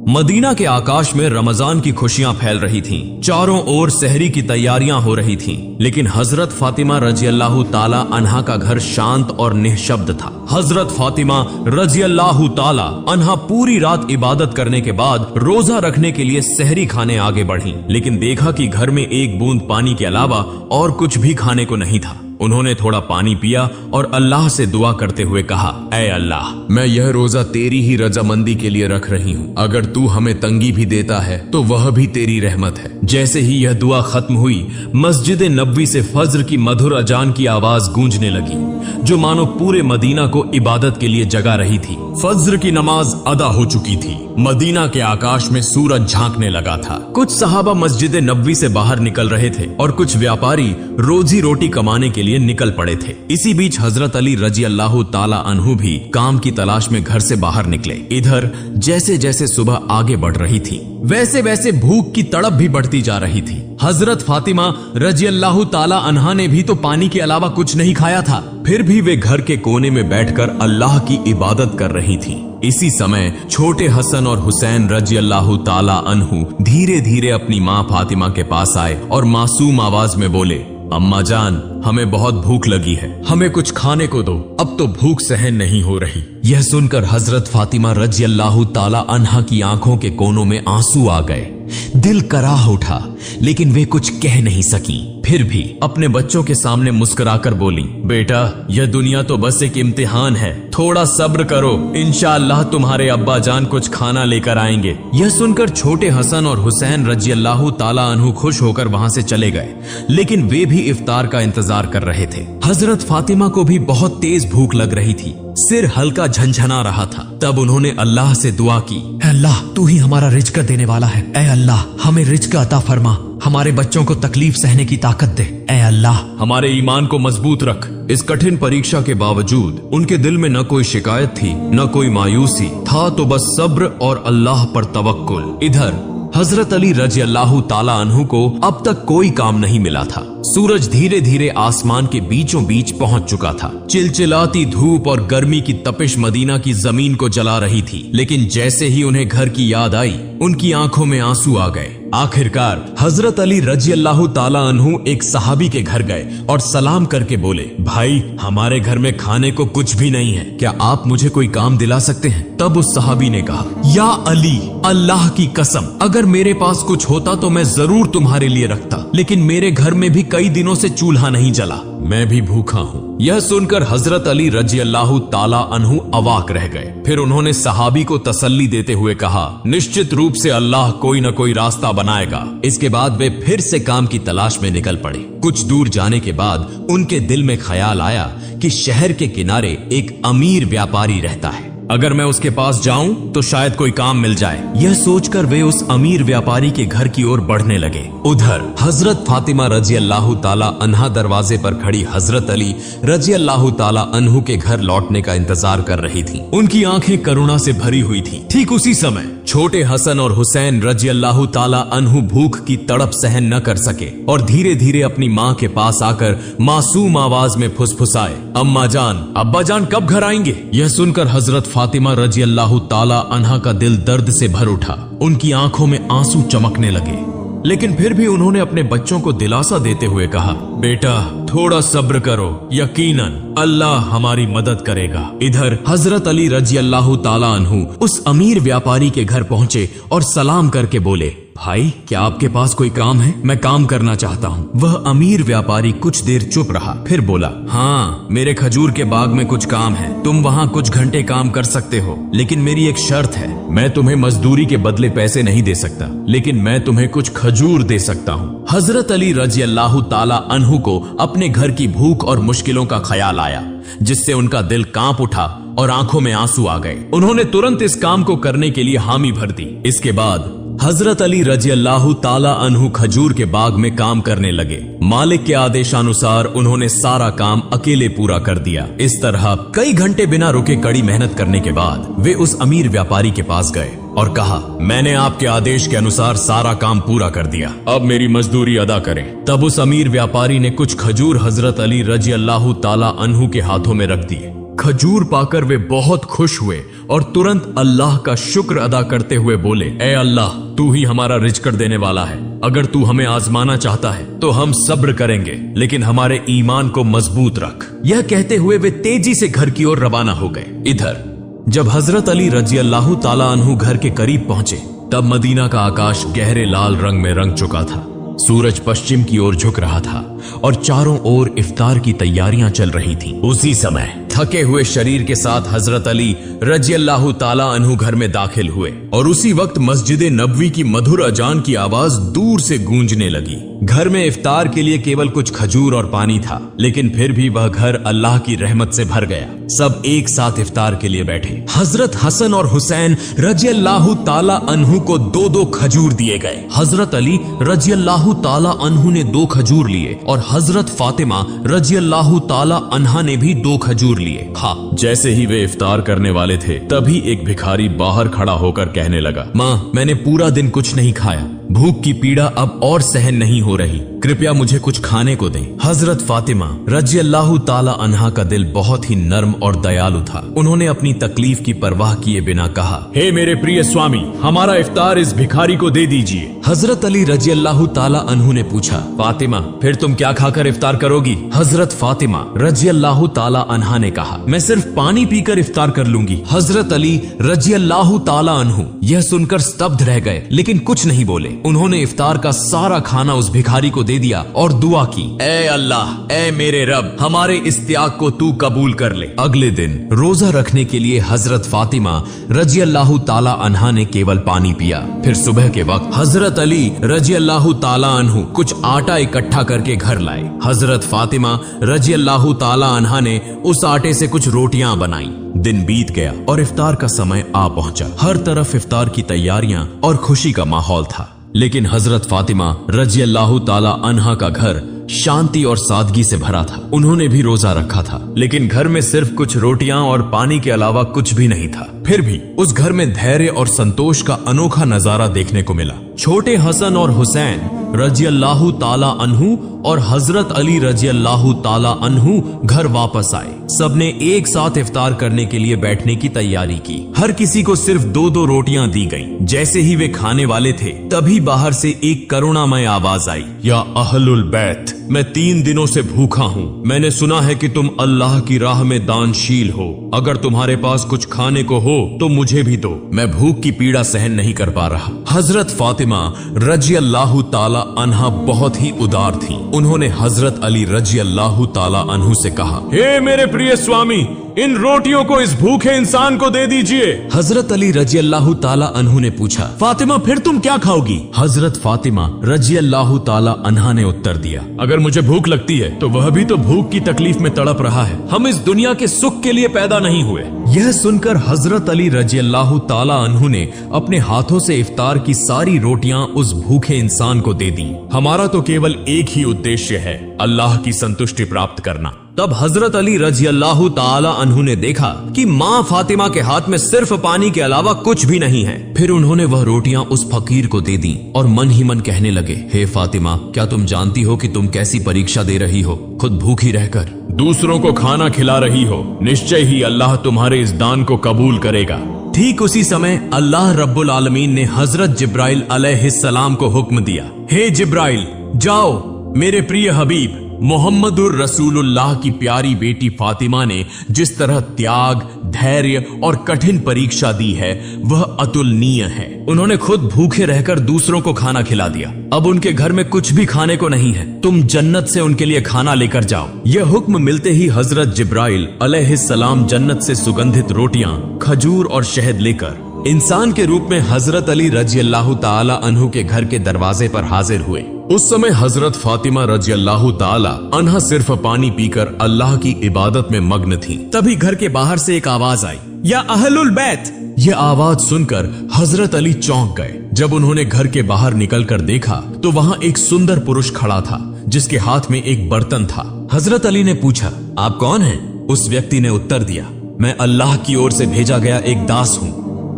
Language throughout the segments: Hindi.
मदीना के आकाश में रमजान की खुशियां फैल रही थीं। चारों ओर सहरी की तैयारियां हो रही थीं, लेकिन हजरत फातिमा रजी अल्लाह ताला अन्हा का घर शांत और निःशब्द था। हजरत फातिमा रजी अल्लाह ताला अन्हा पूरी रात इबादत करने के बाद रोजा रखने के लिए सहरी खाने आगे बढ़ी, लेकिन देखा कि घर में एक बूंद पानी के अलावा और कुछ भी खाने को नहीं था। उन्होंने थोड़ा पानी पिया और अल्लाह से दुआ करते हुए कहा, ऐ अल्लाह, मैं यह रोजा तेरी ही रजामंदी के लिए रख रही हूँ। अगर तू हमें तंगी भी देता है तो वह भी तेरी रहमत है। जैसे ही यह दुआ खत्म हुई, मस्जिद नबवी से फज्र की मधुर अजान की आवाज गूंजने लगी, जो मानो पूरे मदीना को इबादत के लिए जगा रही थी। फज्र की नमाज अदा हो चुकी थी। मदीना के आकाश में सूरज झांकने लगा था। कुछ सहाबा मस्जिद नबवी से बाहर निकल रहे थे और कुछ व्यापारी रोजी रोटी कमाने के लिए निकल पड़े थे। इसी बीच हजरत अली रजी अल्लाह ताला अन्हु भी काम की तलाश में घर से बाहर निकले। इधर जैसे जैसे सुबह आगे बढ़ रही थी, वैसे वैसे भूख की तड़प भी बढ़ती जा रही थी। हजरत फातिमा रजी अल्लाह ताला अन्हा ने भी तो पानी के अलावा कुछ नहीं खाया था, फिर भी वे घर के कोने में बैठकर अल्लाह की इबादत कर रही थी। इसी समय छोटे हसन और हुसैन रजी अल्लाह ताला अन्हु धीरे धीरे अपनी माँ फातिमा के पास आए और मासूम आवाज में बोले, अम्मा जान, हमें बहुत भूख लगी है, हमें कुछ खाने को दो, अब तो भूख सहन नहीं हो रही। यह सुनकर हजरत फातिमा रजी अल्लाह ताला अन्हा की आंखों के कोनों में आंसू आ गए। दिल कराह उठा, लेकिन वे कुछ कह नहीं सकी। फिर भी अपने बच्चों के सामने मुस्कुराकर बोली, बेटा, यह दुनिया तो बस एक इम्तिहान है, थोड़ा सब्र करो, इंशाअल्लाह तुम्हारे अब्बा जान कुछ खाना लेकर आएंगे। यह सुनकर छोटे हसन और हुसैन रजी अल्लाह ताला अन्हु खुश होकर वहां से चले गए, लेकिन वे भी इफ्तार का इंतजार कर रहे थे। हजरत फातिमा को भी बहुत तेज भूख लग रही थी, सिर हल्का झंझना रहा था। तब उन्होंने अल्लाह से दुआ की, अल्लाह, तू ही हमारा रिज्क देने वाला है, ऐ अल्लाह, हमें रिज्क अता फरमा, हमारे बच्चों को तकलीफ सहने की ताकत दे, ऐ अल्लाह, हमारे ईमान को मजबूत रख। इस कठिन परीक्षा के बावजूद उनके दिल में न कोई शिकायत थी, न कोई मायूसी था, तो बस सब्र और अल्लाह पर तवक्कुल। इधर हजरत अली रजी अल्लाह ताला अन्हु को अब तक कोई काम नहीं मिला था। सूरज धीरे धीरे आसमान के बीचों बीच पहुंच चुका था। चिलचिलाती धूप और गर्मी की तपिश मदीना की जमीन को जला रही थी, लेकिन जैसे ही उन्हें घर की याद आई, उनकी आंखों में आंसू आ गए। आखिरकार हजरत अली रजी अल्लाह ताला अन्हु एक सहाबी के घर गए और सलाम करके बोले, भाई, हमारे घर में खाने को कुछ भी नहीं है, क्या आप मुझे कोई काम दिला सकते हैं? तब उस सहाबी ने कहा, या अली, अल्लाह की कसम, अगर मेरे पास कुछ होता तो मैं जरूर तुम्हारे लिए रखता, लेकिन मेरे घर में भी कई दिनों से चूल्हा नहीं जला, मैं भी भूखा हूँ। यह सुनकर हजरत अली रजी अल्लाह ताला अन्हु अवाक रह गए। फिर उन्होंने सहाबी को तसल्ली देते हुए कहा, निश्चित रूप से अल्लाह कोई न कोई रास्ता बनाएगा। इसके बाद वे फिर से काम की तलाश में निकल पड़े। कुछ दूर जाने के बाद उनके दिल में ख्याल आया कि शहर के किनारे एक अमीर व्यापारी रहता है, अगर मैं उसके पास जाऊं तो शायद कोई काम मिल जाए। यह सोचकर वे उस अमीर व्यापारी के घर की ओर बढ़ने लगे। उधर हजरत फातिमा रजी अल्लाह ताला अन्हा दरवाजे पर खड़ी हजरत अली रजी अल्लाह ताला अन्हु के घर लौटने का इंतजार कर रही थी। उनकी आंखें करुणा से भरी हुई थी। ठीक उसी समय छोटे हसन और हुसैन रजी अल्लाह ताला अन्हु भूख की तड़प सहन न कर सके और धीरे धीरे अपनी माँ के पास आकर मासूम आवाज में फुसफुसाए, अम्मा जान, अब्बा जान कब घर आएंगे? यह सुनकर हजरत फातिमा रजी अल्लाह ताला अन्हा का दिल दर्द से भर उठा। उनकी आंखों में आंसू चमकने लगे, लेकिन फिर भी उन्होंने अपने बच्चों को दिलासा देते हुए कहा, बेटा, थोड़ा सब्र करो, यकीनन अल्लाह हमारी मदद करेगा। इधर हजरत अली रजी अल्लाह ताला अन्हु उस अमीर व्यापारी के घर पहुंचे और सलाम करके बोले, भाई, क्या आपके पास कोई काम है? मैं काम करना चाहता हूँ। वह अमीर व्यापारी कुछ देर चुप रहा, फिर बोला, हाँ, मेरे खजूर के बाग में कुछ काम है, तुम वहाँ कुछ घंटे काम कर सकते हो, लेकिन मेरी एक शर्त है, मैं तुम्हें मजदूरी के बदले पैसे नहीं दे सकता, लेकिन मैं तुम्हें कुछ खजूर दे सकता हूँ। हजरत अली रजी अल्लाह ताला अन्हु को अपने घर की भूख और मुश्किलों का ख्याल आया, जिससे उनका दिल कांप उठा और आंखों में आंसू आ गए। उन्होंने तुरंत इस काम को करने के लिए हामी भर दी। इसके बाद हजरत अली रजी अल्लाह ताला अन्हु खजूर के बाग में काम करने लगे। मालिक के आदेशानुसार उन्होंने सारा काम अकेले पूरा कर दिया। इस तरह कई घंटे बिना रुके कड़ी मेहनत करने के बाद वे उस अमीर व्यापारी के पास गए और कहा, मैंने आपके आदेश के अनुसार सारा काम पूरा कर दिया, अब मेरी मजदूरी अदा करें। तब उस अमीर व्यापारी ने कुछ खजूर हजरत अली रजी अल्लाह ताला अन्हु के हाथों में रख दिए। खजूर पाकर वे बहुत खुश हुए और तुरंत अल्लाह का शुक्र अदा करते हुए बोले, ए अल्लाह, तू ही हमारा रिज़्क़ देने वाला है। अगर तू हमें आजमाना चाहता है तो हम सब्र करेंगे, लेकिन हमारे ईमान को मजबूत रख। यह कहते हुए वे तेजी से घर की ओर रवाना हो गए। इधर जब हजरत अली रजी अल्लाह ताला अन्हु घर के करीब पहुंचे, तब मदीना का आकाश गहरे लाल रंग में रंग चुका था। सूरज पश्चिम की ओर झुक रहा था और चारों ओर इफ्तार की तैयारियां चल रही थीं। उसी समय थके हुए शरीर के साथ हजरत अली रजी अल्लाह ताला अन्हु घर में दाखिल हुए और उसी वक्त मस्जिद नबवी की मधुर अजान की आवाज दूर से गूंजने लगी। घर में इफ्तार के लिए केवल कुछ खजूर और पानी था, लेकिन फिर भी वह घर अल्लाह की रहमत से भर गया। सब एक साथ इफ्तार के लिए बैठे। हजरत हसन और हुसैन रजी अल्लाह ताला अन्हु को 2-2 खजूर दिए गए। हजरत अली रजी अल्लाह ताला अन्हु ने 2 खजूर लिए और हजरत फातिमा रजी अल्लाह ताला अन्हा ने भी 2 खजूर लिए। हाँ, जैसे ही वे इफ्तार करने वाले थे, तभी एक भिखारी बाहर खड़ा होकर कहने लगा, माँ, मैंने पूरा दिन कुछ नहीं खाया, भूख की पीड़ा अब और सहन नहीं हो रही, कृपया मुझे कुछ खाने को दें। हजरत फातिमा रजी अल्लाह ताला अन्हा का दिल बहुत ही नर्म और दयालु था। उन्होंने अपनी तकलीफ की परवाह किए बिना कहा, हे मेरे प्रिय स्वामी, हमारा इफ्तार इस भिखारी को दे दीजिए। हजरत अली रजी अल्लाह ताला अन्हु ने पूछा, फातिमा, फिर तुम क्या खाकर इफ्तार करोगी? हजरत फातिमा रजी अल्लाह ताला अन्हा ने कहा, मैं सिर्फ पानी पीकर इफ्तार कर लूंगी। हजरत अली रजी अल्लाह ताला अन्हु यह सुनकर स्तब्ध रह गए, लेकिन कुछ नहीं बोले। उन्होंने इफ्तार का सारा खाना उस भिखारी को दे दिया और दुआ की, ए अल्लाह, ए मेरे रब, हमारे इस त्याग को तू कबूल कर ले। अगले दिन रोजा रखने के लिए हजरत फातिमा रजी अल्लाह ताला अन्हा ने केवल पानी पिया। फिर सुबह के वक्त हजरत अली रजी अल्लाह ताला अन्हु कुछ आटा इकट्ठा करके घर लाए। हजरत फातिमा रजी अल्लाह ताला अन्हा ने उस आटे से कुछ रोटियां बनाई। दिन बीत गया और इफ्तार का समय आ पहुंचा। हर तरफ इफ्तार की तैयारियां और खुशी का माहौल था, लेकिन हजरत फातिमा रजी अल्लाह ताला अन्हा का घर शांति और सादगी से भरा था। उन्होंने भी रोजा रखा था, लेकिन घर में सिर्फ कुछ रोटियां और पानी के अलावा कुछ भी नहीं था। फिर भी उस घर में धैर्य और संतोष का अनोखा नजारा देखने को मिला। छोटे हसन और हुसैन रजी अल्लाह ताला अन्हु और हजरत अली रजी अल्लाह ताला अन्हु घर वापस आए। सबने एक साथ इफ्तार करने के लिए बैठने की तैयारी की। हर किसी को सिर्फ 2-2 रोटियां दी गईं। जैसे ही वे खाने वाले थे, तभी बाहर से एक करुणामय आवाज आई, या अहलुल बैत, मैं 3 दिनों से भूखा हूँ। मैंने सुना है कि तुम अल्लाह की राह में दानशील हो। अगर तुम्हारे पास कुछ खाने को हो तो मुझे भी दो, मैं भूख की पीड़ा सहन नहीं कर पा रहा। हजरत फातिमा रजी अल्लाह ताला अन्हा बहुत ही उदार थी। उन्होंने हजरत अली रजी अल्लाह ताला अन्हु से कहा, हे मेरे प्रिय स्वामी, इन रोटियों को इस भूखे इंसान को दे दीजिए। हजरत अली रजी अल्लाह ताला अन्हु ने पूछा, फातिमा, फिर तुम क्या खाओगी? हजरत फातिमा रजी अल्लाह ताला अन्हा ने उत्तर दिया, अगर मुझे भूख लगती है तो वह भी तो भूख की तकलीफ में तड़प रहा है। हम इस दुनिया के सुख के लिए पैदा नहीं हुए। यह सुनकर हजरत अली रजी अल्लाह ताला अन्हु ने अपने हाथों से इफ्तार की सारी रोटियां उस भूखे इंसान को दे दी। हमारा तो केवल एक ही उद्देश्य है, अल्लाह की संतुष्टि प्राप्त करना। तब हजरत अली रजी अल्लाह ताला अन्हु ने देखा कि माँ फातिमा के हाथ में सिर्फ पानी के अलावा कुछ भी नहीं है। फिर उन्होंने वह रोटियां उस फकीर को दे दी और मन ही मन कहने लगे, हे फातिमा, क्या तुम जानती हो कि तुम कैसी परीक्षा दे रही हो? खुद भूखी रहकर दूसरों को खाना खिला रही हो। निश्चय ही अल्लाह तुम्हारे इस दान को कबूल करेगा। ठीक उसी समय अल्लाह रब्बुल आलमीन ने हजरत जिब्राइल अलैहिस्सलाम को हुक्म दिया, हे जिब्राइल, जाओ, मेरे प्रिय हबीब मोहम्मदुर रसूलुल्लाह की प्यारी बेटी फातिमा ने जिस तरह त्याग, धैर्य और कठिन परीक्षा दी है, वह अतुलनीय है। उन्होंने खुद भूखे रहकर दूसरों को खाना खिला दिया। अब उनके घर में कुछ भी खाने को नहीं है। तुम जन्नत से उनके लिए खाना लेकर जाओ। यह हुक्म मिलते ही हजरत जिब्राइल अलैहिस्सलाम जन्नत से सुगंधित रोटियां, खजूर और शहद लेकर इंसान के रूप में हजरत अली रजी अल्लाह ताला अन्हु के घर के दरवाजे पर हाजिर हुए। उस समय हजरत फातिमा रजी अल्लाह ताला अन्हा सिर्फ पानी पीकर अल्लाह की इबादत में मग्न थी। तभी घर के बाहर से एक आवाज आई, या अहलुल बैत। यह आवाज सुनकर हजरत अली चौंक गए। जब उन्होंने घर के बाहर निकलकर देखा तो वहां एक सुंदर पुरुष खड़ा था, जिसके हाथ में एक बर्तन था। हजरत अली ने पूछा, आप कौन हैं? उस व्यक्ति ने उत्तर दिया, मैं अल्लाह की ओर से भेजा गया एक दास हूँ।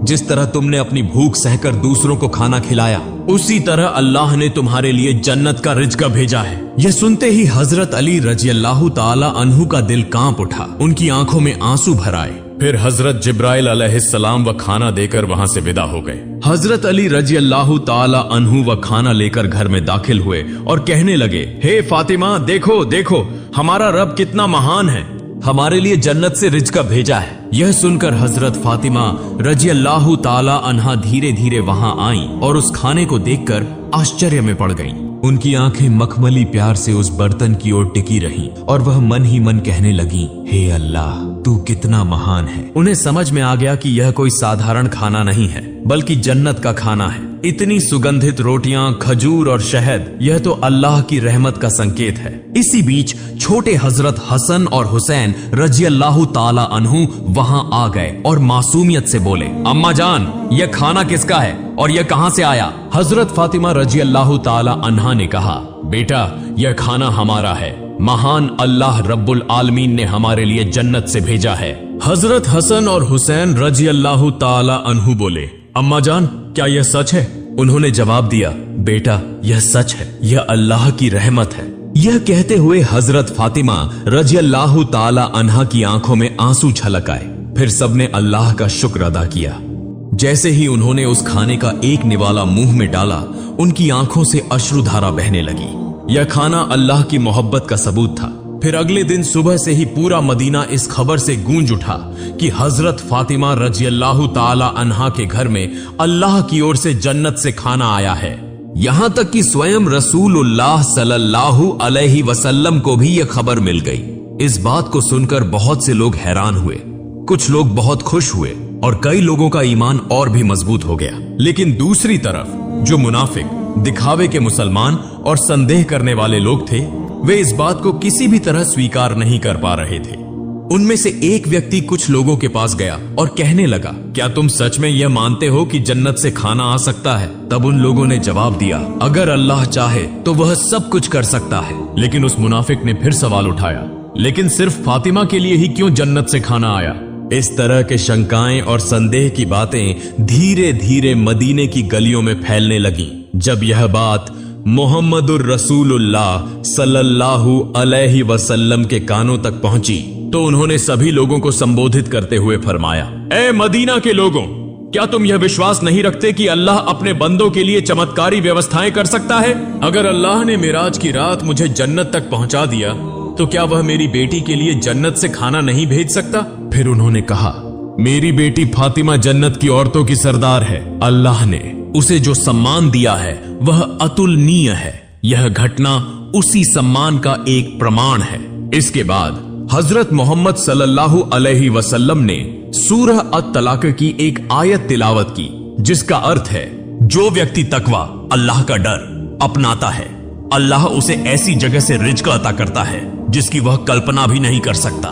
जिस तरह तुमने अपनी भूख सहकर दूसरों को खाना खिलाया, उसी तरह अल्लाह ने तुम्हारे लिए जन्नत का रिज़्क़ भेजा है। यह सुनते ही हजरत अली रजी अल्लाह ताला अन्हु का दिल कांप उठा, उनकी आंखों में आंसू भर आए। फिर हजरत जिब्राइल अलैहिस्सलाम व खाना देकर वहां से विदा हो गए। हजरत अली रजी अल्लाह ताला अन्हु व खाना लेकर घर में दाखिल हुए और कहने लगे, हे फातिमा, देखो देखो हमारा रब कितना महान है, हमारे लिए जन्नत से रिज़्क़ भेजा है। यह सुनकर हजरत फातिमा रजी अल्लाह ताला अन्हा धीरे धीरे वहां आई और उस खाने को देखकर आश्चर्य में पड़ गईं। उनकी आंखें मखमली प्यार से उस बर्तन की ओर टिकी रहीं और वह मन ही मन कहने लगी, हे अल्लाह, तू कितना महान है। उन्हें समझ में आ गया कि यह कोई साधारण खाना नहीं है, बल्कि जन्नत का खाना है। इतनी सुगंधित रोटियां, खजूर और शहद, यह तो अल्लाह की रहमत का संकेत है। इसी बीच छोटे हजरत हसन और हुसैन रजी अल्लाह ताला अन्हु वहां आ गए और मासूमियत से बोले, अम्मा जान, यह खाना किसका है और यह कहां से आया? हजरत फातिमा रजी अल्लाह ताला अन्हा ने कहा, बेटा, यह खाना हमारा है, महान अल्लाह रब्बुल आलमीन ने हमारे लिए जन्नत से भेजा है। हजरत हसन और हुसैन रजी अल्लाह ताला अन्हु बोले, अम्मा जान, क्या यह सच है? उन्होंने जवाब दिया, बेटा, यह सच है, यह अल्लाह की रहमत है। यह कहते हुए हजरत फातिमा रजी अल्लाह ताला अन्हा की आंखों में आंसू छलक आए। फिर सबने अल्लाह का शुक्र अदा किया। जैसे ही उन्होंने उस खाने का एक निवाला मुंह में डाला, उनकी आंखों से अश्रुधारा बहने लगी। यह खाना अल्लाह की मोहब्बत का सबूत था। फिर अगले दिन सुबह से ही पूरा मदीना इस खबर से गूंज उठा कि हजरत फातिमा रजी अल्लाह ताला अन्हा के घर में अल्लाह की ओर से जन्नत से खाना आया है। यहां तक कि स्वयं रसूलुल्लाह सल्लल्लाहु अलैहि वसल्लम को भी यह खबर मिल गई। इस बात को सुनकर बहुत से लोग हैरान हुए, कुछ लोग बहुत खुश हुए और कई लोगों का ईमान और भी मजबूत हो गया। लेकिन दूसरी तरफ जो मुनाफिक, दिखावे के मुसलमान और संदेह करने वाले लोग थे, वे इस बात को किसी भी तरह स्वीकार नहीं कर पा रहे थे। उनमें से एक व्यक्ति कुछ लोगों के पास गया और कहने लगा, क्या तुम सच में यह मानते हो कि जन्नत से खाना आ सकता है? तब उन लोगों ने जवाब दिया, अगर अल्लाह चाहे तो वह सब कुछ कर सकता है। लेकिन उस मुनाफिक ने फिर सवाल उठाया, लेकिन सिर्फ फातिमा के लिए ही क्यों जन्नत से खाना आया? इस तरह के शंकाएं और संदेह की बातें धीरे धीरे मदीने की गलियों में फैलने लगी। जब यह बात मोहम्मदुर रसूलुल्लाह सल्लल्लाहु अलैहि वसल्लम के कानों तक पहुंची तो उन्होंने सभी लोगों को संबोधित करते हुए फरमाया, ए मदीना के लोगों, क्या तुम यह विश्वास नहीं रखते कि अल्लाह अपने बंदों के लिए चमत्कारी व्यवस्थाएं कर सकता है? अगर अल्लाह ने मिराज की रात मुझे जन्नत तक पहुंचा दिया तो क्या वह मेरी बेटी के लिए जन्नत से खाना नहीं भेज सकता? फिर उन्होंने कहा, मेरी बेटी फातिमा जन्नत की औरतों की सरदार है। अल्लाह ने उसे जो सम्मान दिया है वह अतुलनीय है। यह घटना उसी सम्मान का एक प्रमाण है। इसके बाद हजरत मोहम्मद सल्लल्लाहु अलैहि वसल्लम ने सूरह अत-तलाक की एक आयत तिलावत की, जिसका अर्थ है, जो व्यक्ति तकवा, अल्लाह का डर अपनाता है, अल्लाह उसे ऐसी जगह से रिज़्क़ अता करता है जिसकी वह कल्पना भी नहीं कर सकता।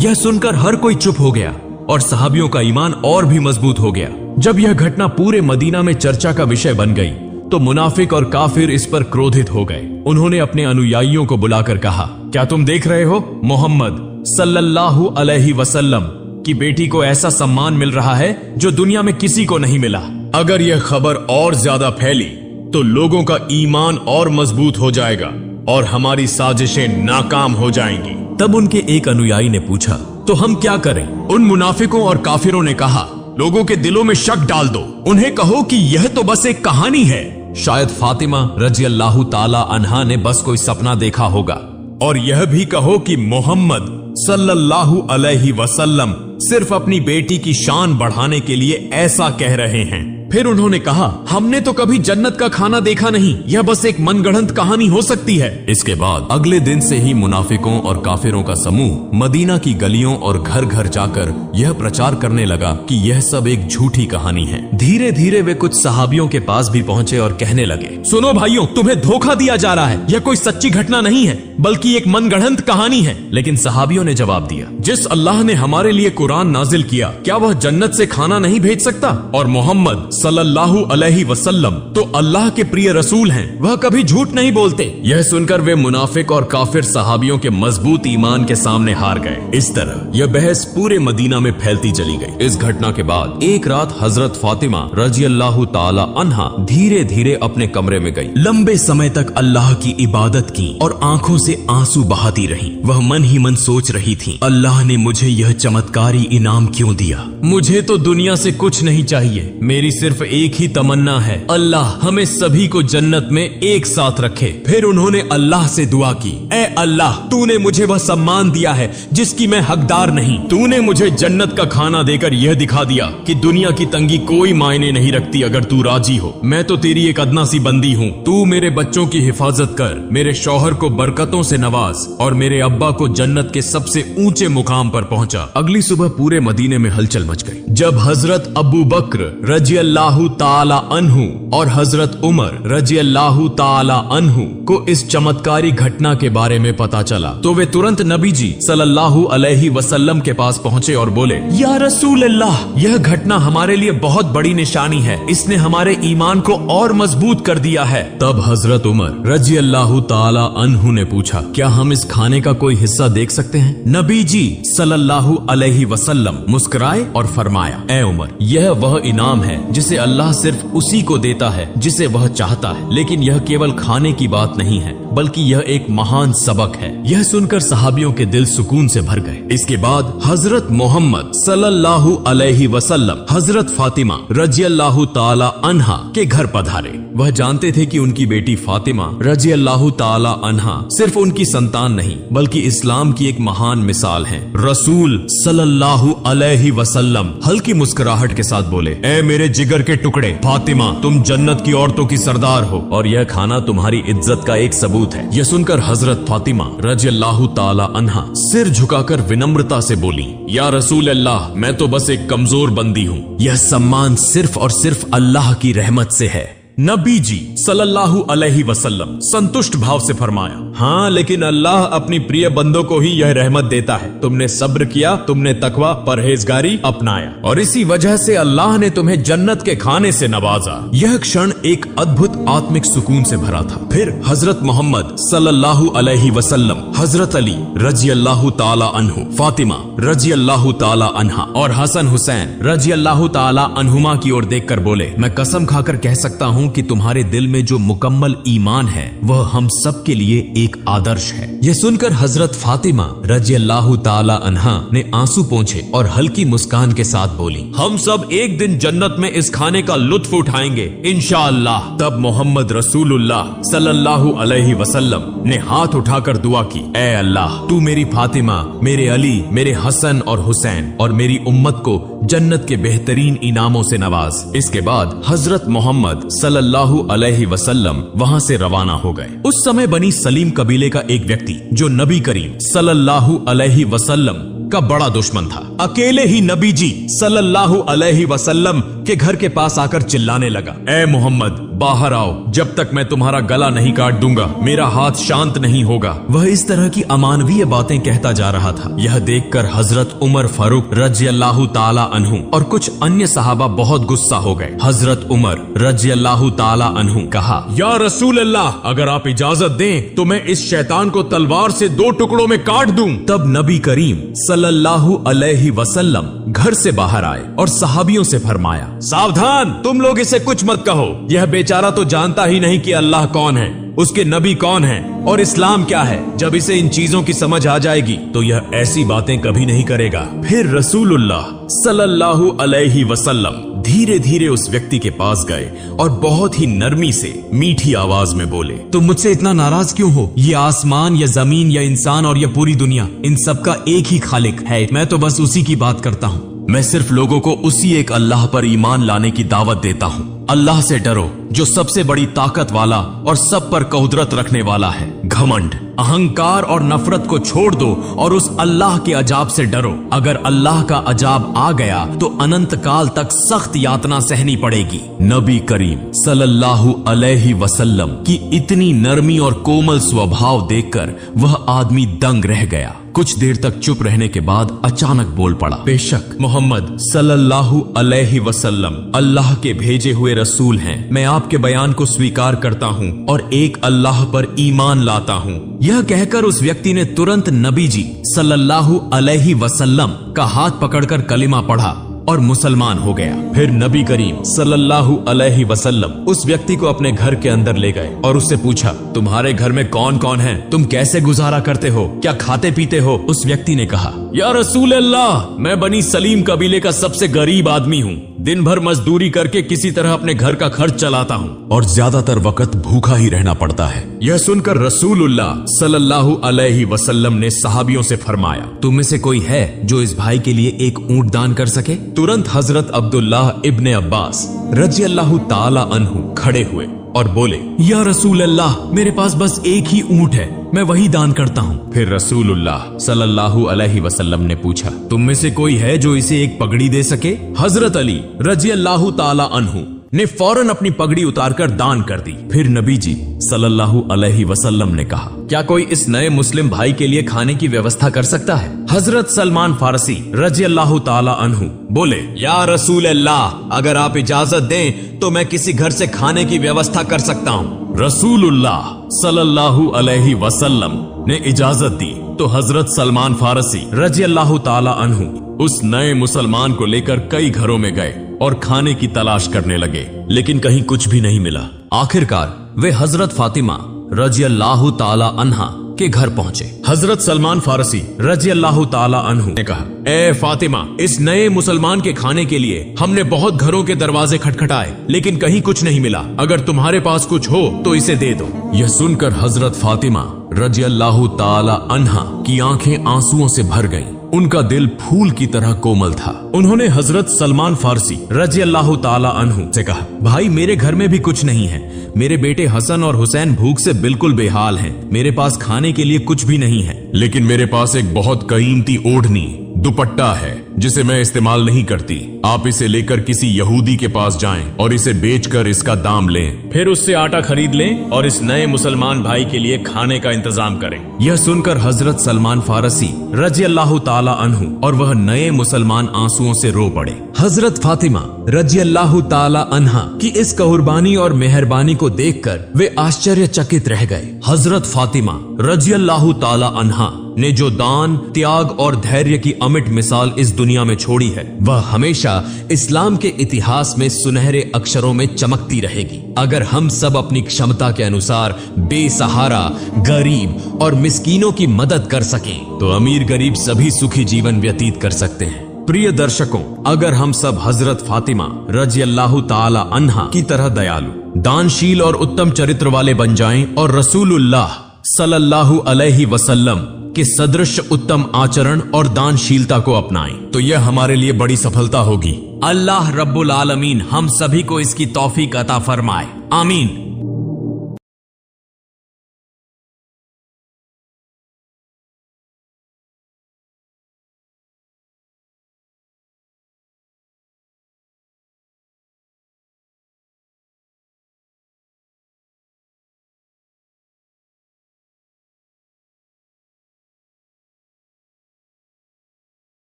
यह सुनकर हर कोई चुप हो गया और सहाबियों का ईमान और भी मजबूत हो गया। जब यह घटना पूरे मदीना में चर्चा का विषय बन गई तो मुनाफिक और काफिर इस पर क्रोधित हो गए। उन्होंने अपने अनुयायियों को बुलाकर कहा, क्या तुम देख रहे हो, मोहम्मद सल्लल्लाहु अलैहि वसल्लम की बेटी को ऐसा सम्मान मिल रहा है जो दुनिया में किसी को नहीं मिला। अगर यह खबर और ज्यादा फैली तो लोगों का ईमान और मजबूत हो जाएगा और हमारी साजिशें नाकाम हो जाएंगी। तब उनके एक अनुयायी ने पूछा, तो हम क्या करें? उन मुनाफिकों और काफिरों ने कहा, लोगों के दिलों में शक डाल दो, उन्हें कहो कि यह तो बस एक कहानी है। शायद फातिमा रजी अल्लाह ताला अन्हा ने बस कोई सपना देखा होगा। और यह भी कहो कि मोहम्मद सल्लल्लाहु अलैहि वसल्लम सिर्फ अपनी बेटी की शान बढ़ाने के लिए ऐसा कह रहे हैं। फिर उन्होंने कहा, हमने तो कभी जन्नत का खाना देखा नहीं, यह बस एक मनगढ़ंत कहानी हो सकती है। इसके बाद अगले दिन से ही मुनाफिकों और काफिरों का समूह मदीना की गलियों और घर घर जाकर यह प्रचार करने लगा कि यह सब एक झूठी कहानी है। धीरे धीरे वे कुछ सहाबियों के पास भी पहुंचे और कहने लगे, सुनो भाइयों, तुम्हें धोखा दिया जा रहा है, यह कोई सच्ची घटना नहीं है बल्कि एक मनगढ़ंत कहानी है। लेकिन सहाबियों ने जवाब दिया, जिस अल्लाह ने हमारे लिए कुरान नाजिल किया, क्या वह जन्नत से खाना नहीं भेज सकता? और मोहम्मद सल्लल्लाहु अलैहि वसल्लम तो अल्लाह के प्रिय रसूल हैं, वह कभी झूठ नहीं बोलते। यह सुनकर वे मुनाफिक और काफिर सहाबियों के मजबूत ईमान के सामने हार गए। इस तरह यह बहस पूरे मदीना में फैलती चली गई। इस घटना के बाद एक रात हजरत फातिमा रज़ियल्लाहु ताला अन्हा धीरे धीरे अपने कमरे में गई। लंबे समय तक अल्लाह की इबादत की और आंखों से आंसू बहाती रही। वह मन ही मन सोच रही थी, अल्लाह ने मुझे यह चमत्कारी इनाम क्यों दिया? मुझे तो दुनिया से कुछ नहीं चाहिए, मेरी सिर्फ एक ही तमन्ना है, अल्लाह हमें सभी को जन्नत में एक साथ रखे। फिर उन्होंने अल्लाह से दुआ की, ए अल्लाह, तूने मुझे वह सम्मान दिया है जिसकी मैं हकदार नहीं। तूने मुझे जन्नत का खाना देकर यह दिखा दिया कि दुनिया की तंगी कोई मायने नहीं रखती अगर तू राजी हो। मैं तो तेरी एक अदना सी बंदी हूँ। तू मेरे बच्चों की हिफाजत कर, मेरे शौहर को बरकतों से नवाज और मेरे अब्बा को जन्नत के सबसे ऊंचे मुकाम पर पहुंचा। अगली सुबह पूरे मदीने में हलचल मच गई। जब हजरत अबू बकर रज़ियल्लाहु ताला अन्हु और हजरत उमर रज़ियल्लाहु ताला अन्हु को इस चमत्कारी घटना के बारे में पता चला तो वे तुरंत नबी जी सल्लल्लाहु अलैहि वसल्लम के पास पहुंचे और बोले, या रसूल अल्लाह, यह घटना हमारे लिए बहुत बड़ी निशानी है, इसने हमारे ईमान को और मजबूत कर दिया है। तब हजरत उमर रज़ियल्लाहु ताला अन्हु ने पूछा, क्या हम इस खाने का कोई हिस्सा देख सकते हैं? नबी जी सल्लल्लाहु अलैहि वसल्लम मुस्कुराए और फरमाया, ए उमर, यह वह इनाम है जिसे अल्लाह सिर्फ उसी को देता है जिसे वह चाहता है। लेकिन यह केवल खाने की बात नहीं है, बल्कि यह एक महान सबक है। यह सुनकर सहाबियों के दिल सुकून से भर गए। इसके बाद हजरत मोहम्मद सल्लल्लाहु अलैहि वसल्लम हजरत फातिमा रज़ियल्लाहु ताला अन्हा के घर पधारे। वह जानते थे कि उनकी बेटी फातिमा रज़ियल्लाहु ताला अन्हा सिर्फ उनकी संतान नहीं, बल्कि इस्लाम की एक महान मिसाल है। रसूल सल्लल्लाहु अलैहि वसल्लम हल्की मुस्कुराहट के साथ बोले, ए मेरे जिगर के टुकड़े, फातिमा, तुम जन्नत की औरतों की सरदार हो और यह खाना तुम्हारी इज्जत का एक सबूत है। यह सुनकर हजरत फातिमा रज़ियल्लाहु ताला अन्हा सिर झुकाकर विनम्रता से बोली, या रसूल अल्लाह, मैं तो बस एक कमजोर बंदी हूँ। यह सम्मान सिर्फ और सिर्फ अल्लाह की रहमत से है। नबी जी सल्लल्लाहु अलैहि वसल्लम संतुष्ट भाव से फरमाया, हाँ, लेकिन अल्लाह अपनी प्रिय बंदों को ही यह रहमत देता है। तुमने सब्र किया, तुमने तकवा परहेजगारी अपनाया और इसी वजह से अल्लाह ने तुम्हें जन्नत के खाने से नवाजा। यह क्षण एक अद्भुत आत्मिक सुकून से भरा था। फिर हजरत मोहम्मद सल्लल्लाहु अलैहि वसल्लम हजरत अली रज़ियल्लाहु ताला अन्हु, फातिमा रज़ियल्लाहु ताला अन्हा और हसन हुसैन रज़ियल्लाहु ताला अन्हुमा की ओर देखकर बोले, मैं कसम खाकर कह सकता हूँ कि तुम्हारे दिल में जो मुकम्मल ईमान है वह हम सब के लिए एक आदर्श है। यह सुनकर हजरत फातिमा रज़ियल्लाहु ताला अन्हा ने आंसू पोंछे और हल्की मुस्कान के साथ बोली, हम सब एक दिन जन्नत में इस खाने का लुत्फ उठाएंगे इंशाअल्लाह। तब मोहम्मद रसूलुल्लाह सल्लल्लाहु अलैहि वसल्लम ने हाथ उठाकर दुआ की, ए अल्लाह, तू मेरी फातिमा, मेरे अली, मेरे हसन और हुसैन और मेरी उम्मत को जन्नत के बेहतरीन इनामों से नवाज। इसके बाद हजरत मोहम्मद सल्लल्लाहु अलैहि वसल्लम वहां से रवाना हो गए। उस समय बनी सलीम कबीले का एक व्यक्ति जो नबी करीम सल्लल्लाहु अलैहि वसल्लम का बड़ा दुश्मन था, अकेले ही नबी जी सल्लल्लाहु अलैहि वसल्लम के घर के पास आकर चिल्लाने लगा, ए मोहम्मद, बाहर आओ, जब तक मैं तुम्हारा गला नहीं काट दूंगा मेरा हाथ शांत नहीं होगा। वह इस तरह की अमानवीय बातें कहता जा रहा था। यह देखकर हजरत उमर फारूक रज़ियल्लाहु ताला अन्हु और कुछ अन्य सहाबा बहुत गुस्सा हो गए। हजरत उमर रज़ियल्लाहु ताला अन्हु कहा, या रसूल अल्लाह, अगर आप इजाजत दें तो मैं इस शैतान को तलवार से 2 टुकड़ों में काट दूं। तब नबी करीम सल्लल्लाहु अलैहि वसल्लम घर से बाहर आए और सहाबियों से फरमाया, सावधान, तुम लोग इसे कुछ मत कहो। यह बेचारा तो जानता ही नहीं कि अल्लाह कौन है, उसके नबी कौन हैं और इस्लाम क्या है। जब इसे इन चीजों की समझ आ जाएगी तो यह ऐसी बातें कभी नहीं करेगा। फिर रसूलुल्लाह सल्लल्लाहु अलैहि वसल्लम धीरे धीरे उस व्यक्ति के पास गए और बहुत ही नरमी से मीठी आवाज में बोले, तुम मुझसे इतना नाराज क्यों हो? ये आसमान या जमीन या इंसान और यह पूरी दुनिया, इन सब का एक ही खालिक है। मैं तो बस उसी की बात करता हूँ। मैं सिर्फ लोगों को उसी एक अल्लाह पर ईमान लाने की दावत देता हूँ। अल्लाह से डरो जो सबसे बड़ी ताकत वाला और सब पर कुदरत रखने वाला है। घमंड, अहंकार और नफरत को छोड़ दो और उस अल्लाह के अजाब से डरो। अगर अल्लाह का अजाब आ गया तो अनंत काल तक सख्त यातना सहनी पड़ेगी। नबी करीम सल्लल्लाहु अलैहि वसल्लम की इतनी नरमी और कोमल स्वभाव देखकर वह आदमी दंग रह गया। कुछ देर तक चुप रहने के बाद अचानक बोल पड़ा, बेशक मोहम्मद सल्लल्लाहु अलैहि वसल्लम अल्लाह के भेजे हुए रसूल हैं। मैं आपके बयान को स्वीकार करता हूँ और एक अल्लाह पर ईमान लाता हूँ। यह कहकर उस व्यक्ति ने तुरंत नबी जी सल्लल्लाहु अलैहि वसल्लम का हाथ पकड़कर कलिमा पढ़ा और मुसलमान हो गया। फिर नबी करीम सल्लल्लाहु अलैहि वसल्लम उस व्यक्ति को अपने घर के अंदर ले गए और उससे पूछा, तुम्हारे घर में कौन कौन है? तुम कैसे गुजारा करते हो? क्या खाते पीते हो? उस व्यक्ति ने कहा, या रसूल अल्लाह, मैं बनी सलीम कबीले का सबसे गरीब आदमी हूँ। दिन भर मजदूरी करके किसी तरह अपने घर का खर्च चलाता हूँ और ज्यादातर वक्त भूखा ही रहना पड़ता है। यह सुनकर रसूलुल्लाह सल्लल्लाहु अलैहि वसल्लम ने सहाबियों से फरमाया, तुम में से कोई है जो इस भाई के लिए एक ऊंट दान कर सके? तुरंत हजरत अब्दुल्लाह इब्ने अब्बास रजी अल्लाह ताला अन्हु खड़े हुए और बोले, या रसूल अल्लाह, मेरे पास बस एक ही ऊंट है, मैं वही दान करता हूँ। फिर रसूलुल्लाह सल्लल्लाहु अलैहि वसल्लम ने पूछा, तुम में से कोई है जो इसे एक पगड़ी दे सके? हजरत अली रजी अल्लाह ताला अन्हु ने फौरन अपनी पगड़ी उतारकर दान कर दी। फिर नबी जी सल्लल्लाहु अलैहि वसल्लम ने कहा, क्या कोई इस नए मुस्लिम भाई के लिए खाने की व्यवस्था कर सकता है? हजरत सलमान फारसी रजी अल्लाह ताला अन्हु बोले, या रसूल अल्लाह, अगर आप इजाजत दें तो मैं किसी घर से खाने की व्यवस्था कर सकता हूँ। रसूलुल्लाह सल्लल्लाहु अलैहि वसल्लम ने इजाजत दी तो हजरत सलमान फारसी रजी अल्लाह ताला अन्हु उस नए मुसलमान को लेकर कई घरों में गए और खाने की तलाश करने लगे, लेकिन कहीं कुछ भी नहीं मिला। आखिरकार वे हजरत फातिमा रजी अल्लाह ताला अन्हा के घर पहुंचे। हजरत सलमान फारसी रजी अल्लाह ताला अन्हु ने कहा, ए फातिमा, इस नए मुसलमान के खाने के लिए हमने बहुत घरों के दरवाजे खटखटाए, लेकिन कहीं कुछ नहीं मिला। अगर तुम्हारे पास कुछ हो तो इसे दे दो। यह सुनकर हजरत फातिमा रजी अल्लाह ताला अन्हा की आंखें आंसुओं से भर गईं। उनका दिल फूल की तरह कोमल था। उन्होंने हजरत सलमान फारसी रजी अल्लाह ताला अन्हु से कहा, भाई, मेरे घर में भी कुछ नहीं है। मेरे बेटे हसन और हुसैन भूख से बिल्कुल बेहाल हैं। मेरे पास खाने के लिए कुछ भी नहीं है, लेकिन मेरे पास एक बहुत कीमती ओढ़नी दुपट्टा है जिसे मैं इस्तेमाल नहीं करती। आप इसे लेकर किसी यहूदी के पास जाएं और इसे बेचकर इसका दाम लें। फिर उससे आटा खरीद लें और इस नए मुसलमान भाई के लिए खाने का इंतजाम करें। यह सुनकर हजरत सलमान फारसी रजी अल्लाह ताला अन्हु और वह नए मुसलमान आंसुओं से रो पड़े। हजरत फातिमा रजी अल्लाह ताला अन्हा की इस कुर्बानी और मेहरबानी को देखकर वे आश्चर्यचकित रह गए। हजरत फातिमा रजी अल्लाह ताला अन्हा ने जो दान, त्याग और धैर्य की अमिट मिसाल इस दुनिया में छोड़ी है, वह हमेशा इस्लाम के इतिहास में सुनहरे अक्षरों में चमकती रहेगी। अगर हम सब अपनी क्षमता के अनुसार बेसहारा, गरीब और मिस्कीनों की मदद कर सकें तो अमीर गरीब सभी सुखी जीवन व्यतीत कर सकते हैं। प्रिय दर्शकों, अगर हम सब हजरत फातिमा रजी अल्लाह ताला अन्हा की तरह दयालु, दानशील और उत्तम चरित्र वाले बन जाएं और रसूलुल्लाह सल्लल्लाहु अलैहि वसल्लम के सदृश उत्तम आचरण और दानशीलता को अपनाएं तो यह हमारे लिए बड़ी सफलता होगी। अल्लाह रब्बुल आलमीन हम सभी को इसकी तौफीक अता फरमाए। आमीन।